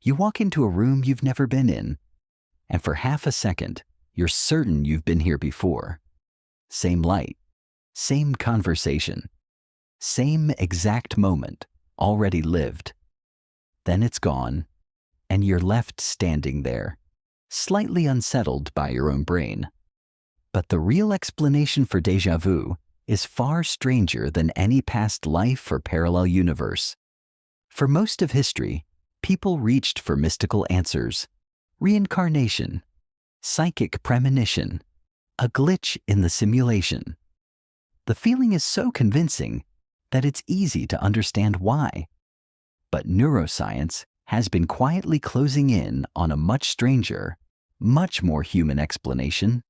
You walk into a room you've never been in, and for half a second, you're certain you've been here before. Same light, same conversation, same exact moment, already lived. Then it's gone, and you're left standing there, slightly unsettled by your own brain. But the real explanation for déjà vu is far stranger than any past life or parallel universe. For most of history, people reached for mystical answers, reincarnation, psychic premonition, a glitch in the simulation. The feeling is so convincing that it's easy to understand why. But neuroscience has been quietly closing in on a much stranger, much more human explanation.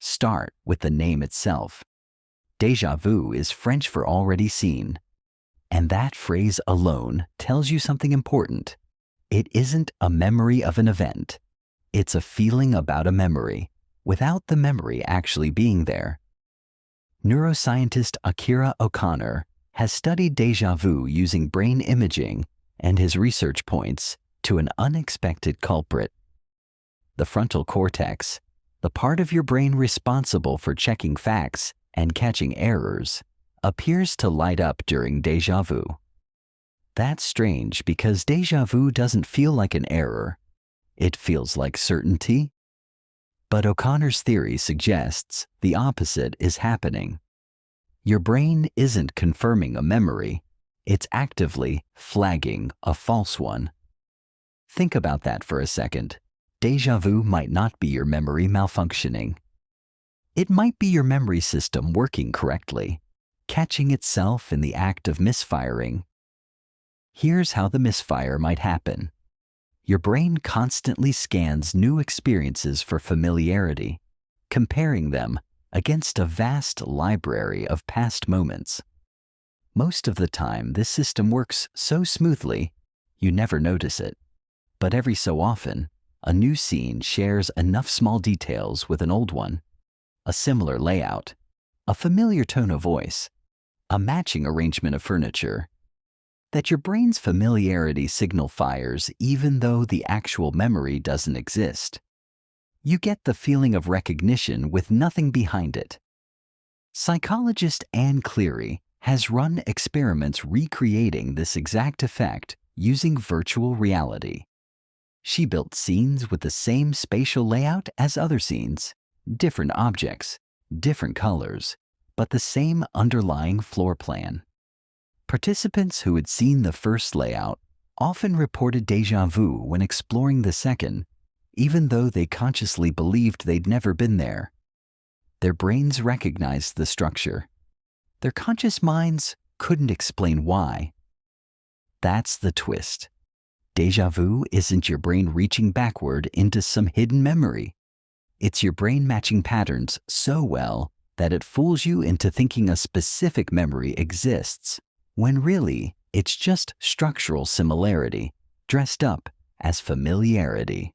Start with the name itself. Déjà vu is French for already seen. And that phrase alone tells you something important. It isn't a memory of an event. It's a feeling about a memory, without the memory actually being there. Neuroscientist Akira O'Connor has studied déjà vu using brain imaging, and his research points to an unexpected culprit. The frontal cortex, the part of your brain responsible for checking facts and catching errors, appears to light up during déjà vu. That's strange because déjà vu doesn't feel like an error. It feels like certainty. But O'Connor's theory suggests the opposite is happening. Your brain isn't confirming a memory, it's actively flagging a false one. Think about that for a second. Déjà vu might not be your memory malfunctioning. It might be your memory system working correctly, catching itself in the act of misfiring. Here's how the misfire might happen. Your brain constantly scans new experiences for familiarity, comparing them against a vast library of past moments. Most of the time, this system works so smoothly, you never notice it. But every so often, a new scene shares enough small details with an old one. A similar layout, a familiar tone of voice, a matching arrangement of furniture, that your brain's familiarity signal fires even though the actual memory doesn't exist. You get the feeling of recognition with nothing behind it. Psychologist Anne Cleary has run experiments recreating this exact effect using virtual reality. She built scenes with the same spatial layout as other scenes, different objects, different colors, but the same underlying floor plan. Participants who had seen the first layout often reported déjà vu when exploring the second, even though they consciously believed they'd never been there. Their brains recognized the structure. Their conscious minds couldn't explain why. That's the twist. Déjà vu isn't your brain reaching backward into some hidden memory. It's your brain matching patterns so well that it fools you into thinking a specific memory exists, when really it's just structural similarity dressed up as familiarity.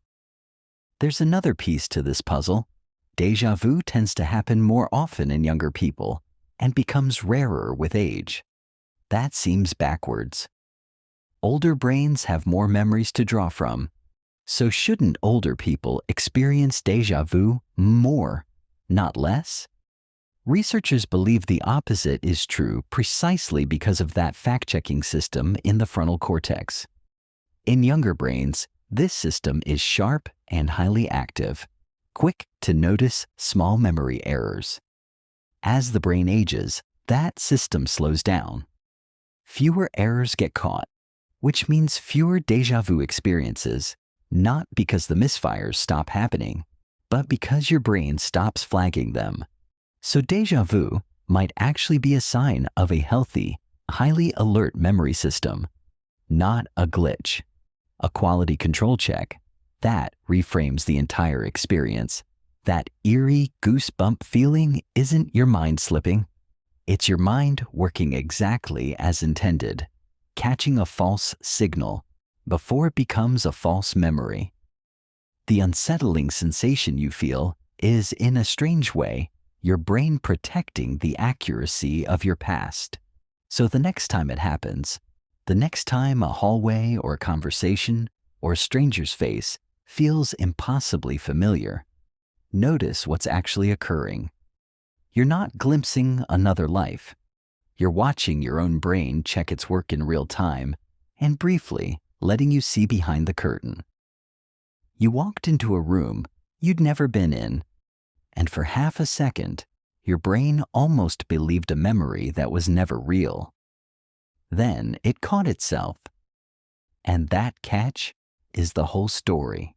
There's another piece to this puzzle. Déjà vu tends to happen more often in younger people and becomes rarer with age. That seems backwards. Older brains have more memories to draw from. So shouldn't older people experience déjà vu more, not less? Researchers believe the opposite is true precisely because of that fact-checking system in the frontal cortex. In younger brains, this system is sharp and highly active, quick to notice small memory errors. As the brain ages, that system slows down. Fewer errors get caught, which means fewer déjà vu experiences, not because the misfires stop happening, but because your brain stops flagging them. So déjà vu might actually be a sign of a healthy, highly alert memory system, not a glitch. A quality control check, that reframes the entire experience. That eerie goosebump feeling isn't your mind slipping. It's your mind working exactly as intended, catching a false signal before it becomes a false memory. The unsettling sensation you feel is, in a strange way, your brain protecting the accuracy of your past. So the next time it happens, the next time a hallway or a conversation or a stranger's face feels impossibly familiar, notice what's actually occurring. You're not glimpsing another life. You're watching your own brain check its work in real time and briefly letting you see behind the curtain. You walked into a room you'd never been in, and for half a second, your brain almost believed a memory that was never real. Then it caught itself. And that catch is the whole story.